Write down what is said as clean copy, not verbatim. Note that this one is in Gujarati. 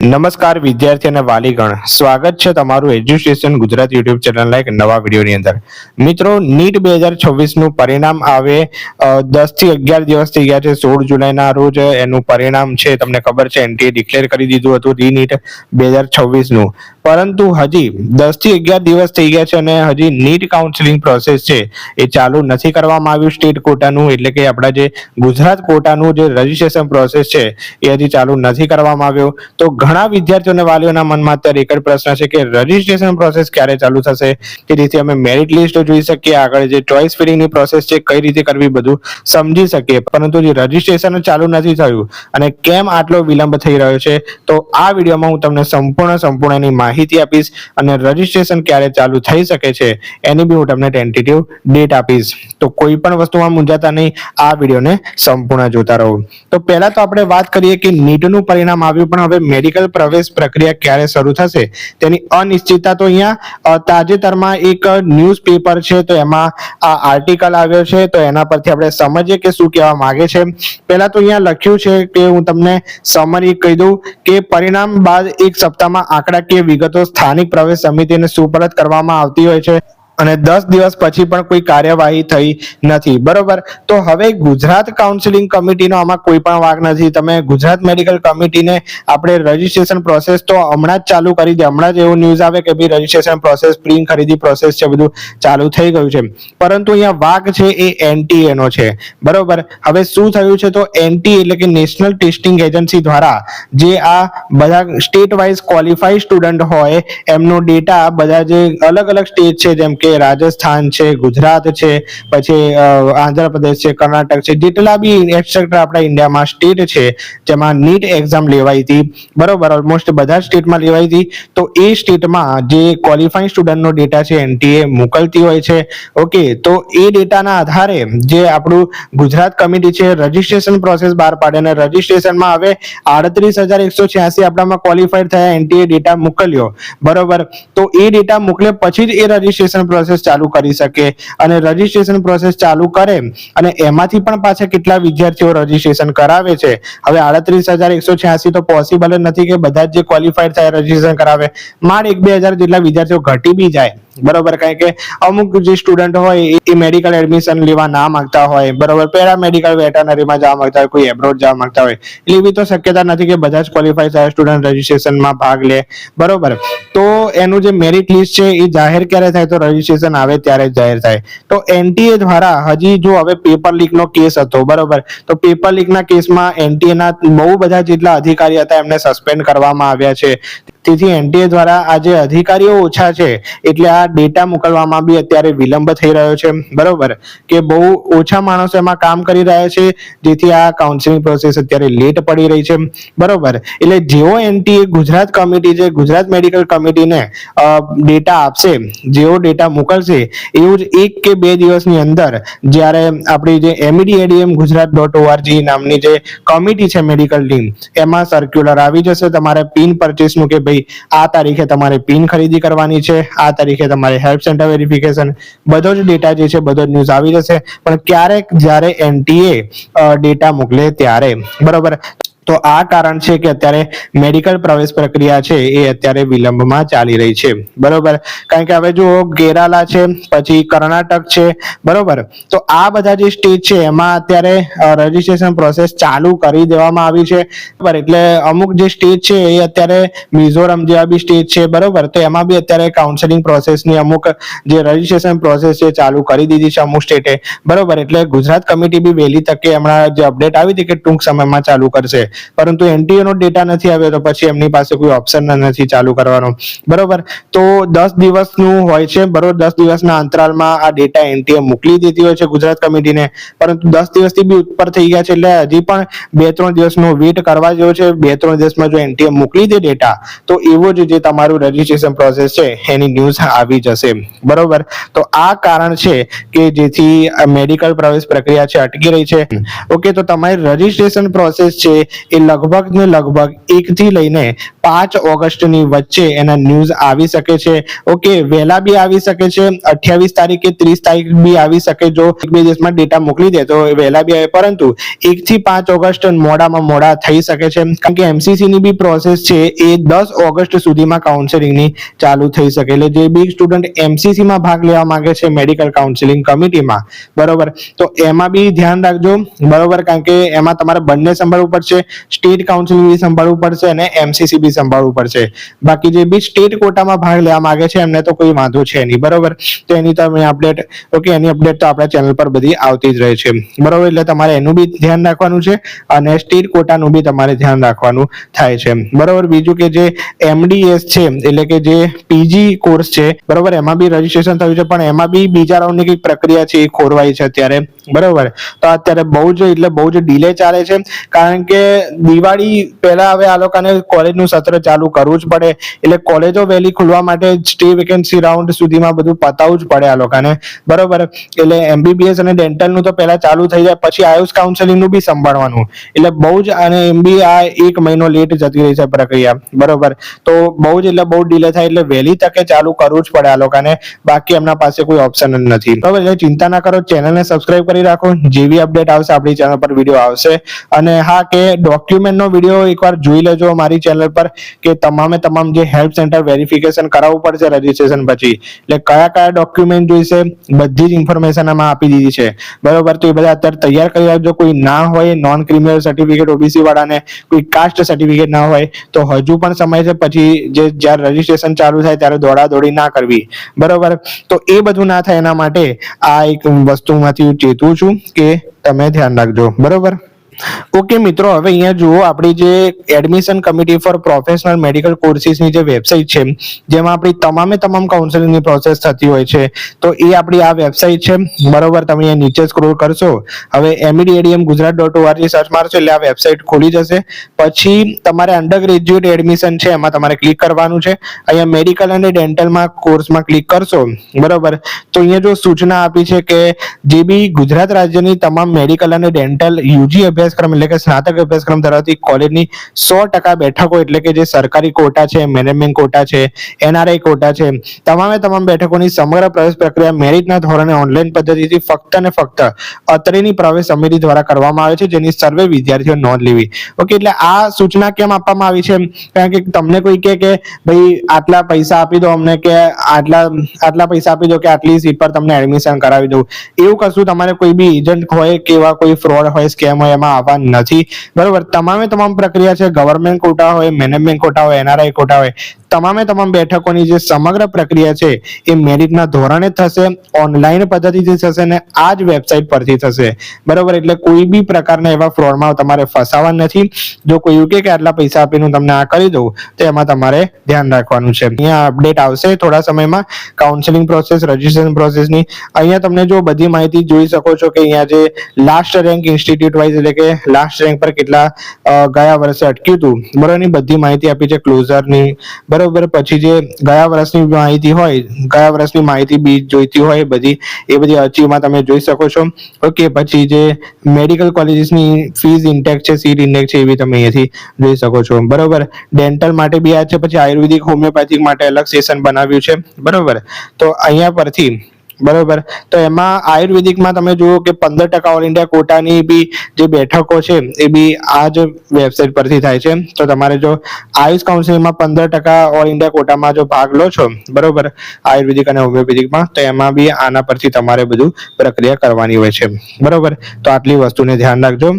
નમસ્કાર વિદ્યાર્થી અને વાલીગણ, સ્વાગત છે તમારું એજ્યુકેશન ગુજરાત યુટ્યુબ ચેનલના એક નવા વિડીયોની અંદર. મિત્રો, નીટ 2026 નું પરિણામ આવે 10 થી 11 દિવસ થઈ ગયા છે. 16 જુલાઈના રોજ એનું પરિણામ છે, તમને ખબર છે, એનટીએ ડિક્લેર કરી દીધું હતું રીનીટ 2026 નું. પરંતુ હજી 10 થી 11 દિવસ થઈ ગયા છે અને હજી નીટ કાઉન્સિલિંગ પ્રોસેસ છે એ ચાલુ નથી કરવામાં આવ્યું. સ્ટેટ કોટાનું એટલે કે આપણા જે ગુજરાત કોટાનું જે રજીસ્ટ્રેશન પ્રોસેસ છે એ હજી ચાલુ નથી કરવામાં આવ્યો. તો ઘણા વિદ્યાર્થીઓ અને વાલીઓના મનમાં અત્યારે એક જ પ્રશ્ન છે કે રજીસ્ટ્રેશન પ્રોસેસ ક્યારે ચાલુ થશે, કે જેથી અમે મેરિટ લિસ્ટ જોઈ શકીએ, આગળ જે ચોઇસ ફિલિંગની પ્રોસેસ છે કઈ રીતે કરવી બધું સમજી શકીએ. પરંતુ જે રજીસ્ટ્રેશન ચાલુ નથી થયું અને કેમ આટલો વિલંબ થઈ રહ્યો છે, તો આ વિડીયોમાં હું તમને સંપૂર્ણ એની માહિતી આપીશ અને રજીસ્ટ્રેશન ક્યારે ચાલુ થઈ શકે છે એની બી હું તમને ટેન્ટેટિવ ડેટ આપીશ. તો કોઈ પણ વસ્તુમાં મૂંઝાતા નહીં, આ વિડીયોને સંપૂર્ણ જોતા રહો. તો પહેલા તો આપણે વાત કરીએ કે નીટનું પરિણામ આવ્યું, પણ હવે મેડિકલ પ્રવેશ પ્રક્રિયા ક્યારે શરૂ થશે તેની અનિશ્ચિતતા. તો અહીંયા તાજેતરમાં એક ન્યૂઝપેપર છે તો એમાં આ આર્ટિકલ આવ્યો છે, તો એના પરથી આપણે સમજીએ કે શું કહેવા માંગે છે. પહેલા તો અહીંયા લખ્યું છે કે હું તમને સમરી કહી દઉં કે પરિણામ બાદ એક સપ્તાહમાં આંકડાકીય વિગતો સ્થાનિક પ્રવેશ સમિતિને સુપરત કરવામાં આવતી હોય છે અને 10 દિવસ પછી પણ કોઈ કાર્યવાહી થઈ નથી. બરોબર, તો હવે ગુજરાત કાઉન્સિલિંગ કમિટીનો આમાં કોઈ પણ વાંક નથી. તમે ગુજરાત મેડિકલ કમિટીને આપણે રજીસ્ટ્રેશન પ્રોસેસ તો હમણાં જ ચાલુ કરી દે. હમણાં જ એવું ન્યૂઝ આવે કે ભાઈ રજીસ્ટ્રેશન પ્રોસેસ, પ્રી ખરીદી પ્રોસેસ છે બધું ચાલુ થઈ ગયું છે. પરંતુ અહીંયા વાંક છે એ એનટીએ નો છે. બરોબર, હવે શું થયું છે, તો એનટીએ એટલે કે નેશનલ ટેસ્ટિંગ એજન્સી દ્વારા જે આ બધા સ્ટેટ વાઇઝ ક્વોલિફાઈડ સ્ટુડન્ટ હોય એમનો ડેટા બધા જે અલગ અલગ સ્ટેટ છે, જેમ કે રાજસ્થાન છે, ગુજરાત છે, પછી આંધ્રપ્રદેશ છે, કર્ણાટક છે, જેટલા બી એક્સેટ્રા આપણા ઇન્ડિયામાં સ્ટેટ છે જેમાં નીટ એક્ઝામ લેવાઈ હતી, બરોબર, ઓલમોસ્ટ બધા સ્ટેટમાં લેવાઈ હતી. તો એ સ્ટેટમાં જે ક્વોલિફાઈડ સ્ટુડન્ટનો ડેટા છે એનટીએ મોકલતી હોય છે. ઓકે, તો એ ડેટાના આધારે જે આપણું ગુજરાત કમિટી છે રજીસ્ટ્રેશન પ્રોસેસ બહાર પાડે અને રજીસ્ટ્રેશનમાં હવે 38,186 આપણામાં ક્વોલિફાઈડ થયા, એનટીએ ડેટા મોકલ્યો. બરોબર, તો એ ડેટા મોકલે પછી જ એ રજીસ્ટ્રેશન પ્રોસેસ ચાલુ કરી શકે અને રજીસ્ટ્રેશન પ્રોસેસ ચાલુ કરે અને એમાંથી પણ પાછા કેટલા વિદ્યાર્થીઓ રજીસ્ટ્રેશન કરાવે છે. હવે 38,186 તો પોસિબલ જ નથી કે બધા જ જે ક્વોલિફાઈડ થાય રજીસ્ટ્રેશન કરાવે. માંડ 1-2 હજાર જેટલા વિદ્યાર્થીઓ ઘટી બી જાય. બરોબર, કારણ કે અમુક જે સ્ટુડન્ટ હોય એ મેડિકલ એડમિશન લેવા ના માંગતા હોય, બરોબર, પેરામેડિકલ વેટરનરીમાં જવા માંગતા હોય, કોઈ એબ્રોડ જવા માંગતા હોય, એટલે એવી તો શક્યતા નથી કે બધા જ ક્વોલિફાઈડ થયા સ્ટુડન્ટ રજીસ્ટ્રેશનમાં ભાગ લે. બરોબર, તો એનું જે મેરિટ લિસ્ટ છે એ જાહેર ક્યારે થાય, તો રજીસ્ટ્રેશન આવે ત્યારે જ જાહેર થાય. તો એનટીએ દ્વારા હજી જો હવે પેપર લીક નો કેસ હતો, બરોબર, તો પેપર લીક ના કેસમાં એનટીએ ના બહુ બધા જેટલા અધિકારી હતા એમને સસ્પેન્ડ કરવામાં આવ્યા છે. તેથી એનટીએ દ્વારા આ જે અધિકારીઓ ઓછા છે એટલે આ ડેટા મોકલવામાં બી અત્યારે વિલંબ થઈ રહ્યો છે. બરોબર, કે બહુ ઓછા માણસો એમાં કામ કરી રહ્યા છે, જેથી આ કાઉન્સિલિંગ પ્રોસેસ અત્યારે લેટ પડી રહી છે. બરોબર, એટલે જેવો એનટીએ ગુજરાત કમિટી છે, ગુજરાત મેડિકલ કમિટીને ડેટા આપશે, જેવો ડેટા મોકલશે એવું જ 1 કે 2 દિવસની અંદર જ્યારે આપણી જે MEDADM gujarat.org નામની જે કમિટી છે મેડિકલ ટીમ, એમાં સર્ક્યુલર આવી જશે તમારે પિન પરચેસ નું કે ભાઈ આ તારીખે તમારે પિન ખરીદી કરવાની છે, આ તારીખે તમારે હેલ્પ સેન્ટર વેરિફિકેશન, બધો જ ડેટા જે છે બધો ન્યૂઝ આવી જશે. પણ ક્યારેક જ્યારે એનટીએ ડેટા મોકલે ત્યારે. બરોબર, તો આ કારણ છે કે અત્યારે મેડિકલ પ્રવેશ પ્રક્રિયા છે એ અત્યારે વિલંબમાં ચાલી રહી છે. બરોબર, કારણ કે હવે જુઓ કેરાલા છે, પછી કર્ણાટક છે, બરોબર, તો આ બધા જે સ્ટેટ છે એમાં અત્યારે રજીસ્ટ્રેશન પ્રોસેસ ચાલુ કરી દેવામાં આવી છે. બરાબર, એટલે અમુક જે સ્ટેટ છે એ અત્યારે મિઝોરમ જેવા બી સ્ટેટ છે, બરોબર, તો એમાં બી અત્યારે કાઉન્સેલિંગ પ્રોસેસની અમુક જે રજીસ્ટ્રેશન પ્રોસેસ છે ચાલુ કરી દીધી છે અમુક સ્ટેટે. બરોબર, એટલે ગુજરાત કમિટી બી વહેલી તકે હમણાં જે અપડેટ આવી હતી કે ટૂંક સમયમાં ચાલુ કરશે, પરંતુ એનટીએ નો ડેટા નથી આવ્યો તો પછી એમની પાસે કોઈ ઓપ્શન નથી ચાલુ કરવાનો. બરોબર, તો 10 દિવસનું હોય છે, બરોબર, 10 દિવસના અંતરાલમાં આ ડેટા એનટીએ મોકલી દેતી હોય છે ગુજરાત કમિટીને. પરંતુ 10 દિવસથી બી ઉપર થઈ ગયા છે એટલે હજી પણ 2-3 દિવસનો વેટ કરવા જેવો છે. 2-3 દિવસમાં જો એનટીએ મોકલી દે ડેટા તો એવો જ જે તમારું રજીસ્ટ્રેશન પ્રોસેસ છે એની ન્યૂઝ આવી જશે. બરોબર, તો આ કારણ છે કે જેથી મેડિકલ પ્રવેશ પ્રક્રિયા છે અટકી રહી છે. ઓકે, તો તમારી રજીસ્ટ્રેશન પ્રોસેસ છે એ લગભગ ને લગભગ 1 થી લઈને 5 ઓગસ્ટની વચ્ચે એના ન્યૂઝ આવી શકે છે. ઓકે, વહેલા બી આવી શકે છે, 28 તારીખ કે 30 તારીખ બી આવી શકે. જો એક બે દિવસમાં ડેટા મોકલી દે તો વહેલા બી આવે, પરંતુ 1 થી 5 ઓગસ્ટ મોડામાં મોડા થઈ શકે છે, કારણ કે એમસીસી ની બી પ્રોસેસ છે એ 10 ઓગસ્ટ સુધીમાં કાઉન્સેલિંગની ચાલુ થઈ શકે. એટલે જે બી સ્ટુડન્ટ એમસીસી માં ભાગ લેવા માંગે છે મેડિકલ કાઉન્સેલિંગ કમિટીમાં, બરોબર, તો એમાં બી ધ્યાન રાખજો, બરોબર, કારણ કે એમાં તમારે બંને સંભાળવું પડશે, સ્ટેટ કાઉન્સિલિંગ બી સંભાળવું પડશે અને એમસીસી બી સંભાળવું પડશે. બાકી જે બી સ્ટેટ કોટામાં ભાગ લેવા માંગે છે એમને તો કોઈ વાંધો છે નહીં, બરોબર. તો એની તમે અપડેટ, ઓકે, એની અપડેટ તો આપણા ચેનલ પર બધી આવતી જ રહે છે, બરોબર. એટલે તમારે એનું બી ધ્યાન રાખવાનું છે અને સ્ટેટ કોટાનું બી તમારે ધ્યાન રાખવાનું થાય છે, બરોબર. બીજું કે જે એમડીએસ છે, એટલે કે જે પીજી કોર્સ છે, બરોબર, એમાં બી રજીસ્ટ્રેશન થયું છે, પણ એમાં બી બીજા રાઉન્ડની કઈક પ્રક્રિયા છે એ ખોરવાઈ છે અત્યારે, બરોબર. તો અત્યારે બહુ જ ડિલે ચાલે છે, કારણ કે દિવાળી પહેલા હવે આ લોકોને કોલેજનું સત્ર ચાલુ કરવું જ પડે, એટલે કોલેજો વહેલી ખુલવા માટે સ્ટે વેકેન્સી રાઉન્ડ સુધીમાં બધું પતાવવું જ પડે આ લોકોને, બરોબર. એટલે એમબીબીએસ અને ડેન્ટલનું તો પહેલા ચાલુ થઈ જાય, પછી આયુષ કાઉન્સેલિંગનું બી સંભાળવાનું, એટલે બહુ જ, અને એમ બી આ 1 મહિનો લેટ જતી રહી છે પ્રક્રિયા, બરોબર. તો બહુ ડિલે થાય, એટલે વહેલી તકે ચાલુ કરવું જ પડે આ લોકોને, બાકી એમના પાસે કોઈ ઓપ્શન જ નથી, બરોબર. એટલે ચિંતા ના કરો, ચેનલને સબસ્ક્રાઇબ કરી રાખો, જેવી અપડેટ આવશે આપણી ચેનલ પર વિડીયો આવશે. અને હા, કે ડોક્યુમેન્ટનો વિડીયો એકવાર જોઈ લેજો મારી ચેનલ પર, કે તમામ જે હેલ્પ સેન્ટર વેરિફિકેશન કરાવવું પડશે રજીસ્ટ્રેશન પછી, એટલે કયા ડોક્યુમેન્ટ જોઈશે બધી જ ઇન્ફોર્મેશન આમાં આપી દીધી છે, બરોબર. તો એ બધા અત્યારે તૈયાર કરી રાખજો. કોઈ ના હોય નોન ક્રિમિનલ સર્ટિફિકેટ ઓબીસી વાળાને, કોઈ કાસ્ટ સર્ટિફિકેટ ના હોય તો હજુ પણ સમય છે, પછી જ્યારે રજીસ્ટ્રેશન ચાલુ થાય ત્યારે દોડાદોડી ના કરવી, બરોબર. તો એ બધું ના થાય એના માટે આ એક વસ્તુમાંથી હું ચેતવું છું કે તમે ધ્યાન રાખજો, બરોબર. ઓકે મિત્રો, હવે અહીંયા જુઓ, આપણી જે admission committee for professional medical કોર્સીસની જે વેબસાઇટ છે, જેમાં આપણી તમામ કાઉન્સેલિંગની પ્રોસેસ થતી હોય છે, તો એ આપણી આ વેબસાઇટ છે, બરોબર. તમે અહીંયા નીચે સ્ક્રોલ કરશો, હવે medadmgujarat.org સર્ચ મારશો એટલે આ વેબસાઇટ ખોલી જશે. પછી તમારે અંડર ગ્રેજ્યુએટ એડમિશન છે એમાં તમારે ક્લિક કરવાનું છે. અહીંયા મેડિકલ અને ડેન્ટલમાં કોર્સમાં ક્લિક કરશો, બરોબર. તો અહીંયા જો સૂચના આપી છે કે જે બી ગુજરાત રાજ્યની તમામ મેડિકલ અને ડેન્ટલ યુજી અભ્યાસક્રમ, એટલે કે સ્નાતક અભ્યાસક્રમ ધરાવતી કોલેજની 100% બેઠકો, એટલે કે જે સરકારી કોટા છે, મેનેજમેન્ટ કોટા છે, એનઆરઆઈ કોટા છે, તમામ બેઠકોની સમગ્ર પ્રવેશ પ્રક્રિયા મેરિટના ધોરણે ઓનલાઈન પદ્ધતિથી ફક્ત ને ફક્ત અત્રેની પ્રવેશ સમિતિ દ્વારા કરવામાં આવે છે, જેની સર્વે વિદ્યાર્થીઓ નોંધ લેવી. ઓકે, એટલે આ સૂચના કેમ આપવામાં આવી છે? કારણ કે તમને કોઈ કે ભાઈ આટલા પૈસા આપી દો અમને, કે આટલા પૈસા આપી દો કે આટલી સીટ પર તમને એડમિશન કરાવી દઉં, એવું કશું તમારે કોઈ બી એજન્ટ હોય કે એવા કોઈ ફ્રોડ હોય, સ્કેમ હોય, એમાં આવવા નથી, બરોબર. તમામ પ્રક્રિયા છે, ગવર્મેન્ટ કોટા હોય, મેનેજમેન્ટ કોટા હોય, એનઆરઆઈ કોટા હોય, તમામ બેઠકોની જે સમગ્ર પ્રક્રિયા છે એ મેરિટના ધોરણે થશે, ઓનલાઈન પદ્ધતિથી થશે અને આ જ વેબસાઇટ પરથી થશે, બરોબર. એટલે કોઈ બી પ્રકારના એવા ફ્રોડમાં તમારે ફસાવા નથી. જો કોઈ એવું કે આટલા પૈસા આપીને તમને આ કરી દઉં, તો એમાં તમારે ધ્યાન રાખવાનું છે. અહીંયા અપડેટ આવશે થોડા સમયમાં કાઉન્સેલિંગ પ્રોસેસ, રજીસ્ટ્રેશન પ્રોસેસની. અહીંયા તમને જો બધી માહિતી જોઈ શકો છો કે અહીંયા જે લાસ્ટ રેન્ક ઇન્સ્ટિટ્યૂટ વાઇઝ, એટલે કે લાસ્ટ રેન્ક પર કેટલા ગયા વર્ષે અટક્યું હતું, બરોબર, ની બધી માહિતી આપી છે, ક્લોઝરની, બરોબર. પછી જે ગયા વર્ષની માહિતી હોય, ગયા વર્ષની માહિતી બી જોઈતી હોય બધી, એ બધી અરજીમાં તમે જોઈ શકો છો. ઓકે, પછી જે મેડિકલ કોલેજીસની ફીસ ઇન્ટેક છે, સીટ ઇન્ડેક્સ છે, એ બી તમે અહીંયાથી જોઈ શકો છો, બરોબર. ડેન્ટલ માટે બી આ છે, પછી આયુર્વેદિક હોમિયોપેથિક માટે અલગ સેશન બનાવ્યું છે, બરોબર. તો અહીંયા પરથી, બરોબર. તો એમાં આયુર્વેદિકમાં તમે જુઓ કે 15% ઓલ ઇન્ડિયા કોટાની બી જે બેઠકો છે એ બી આ જ વેબસાઇટ પરથી થાય છે. તો તમારે જો આયુષ કાઉન્સિલમાં 15% ઓલ ઇન્ડિયા કોટામાં જો ભાગ લો છો, બરોબર, આયુર્વેદિક અને હોમિયોપેથિકમાં, તો એમાં બી આના પરથી તમારે બધું પ્રક્રિયા કરવાની હોય છે, બરોબર. તો આટલી વસ્તુને ધ્યાન રાખજો.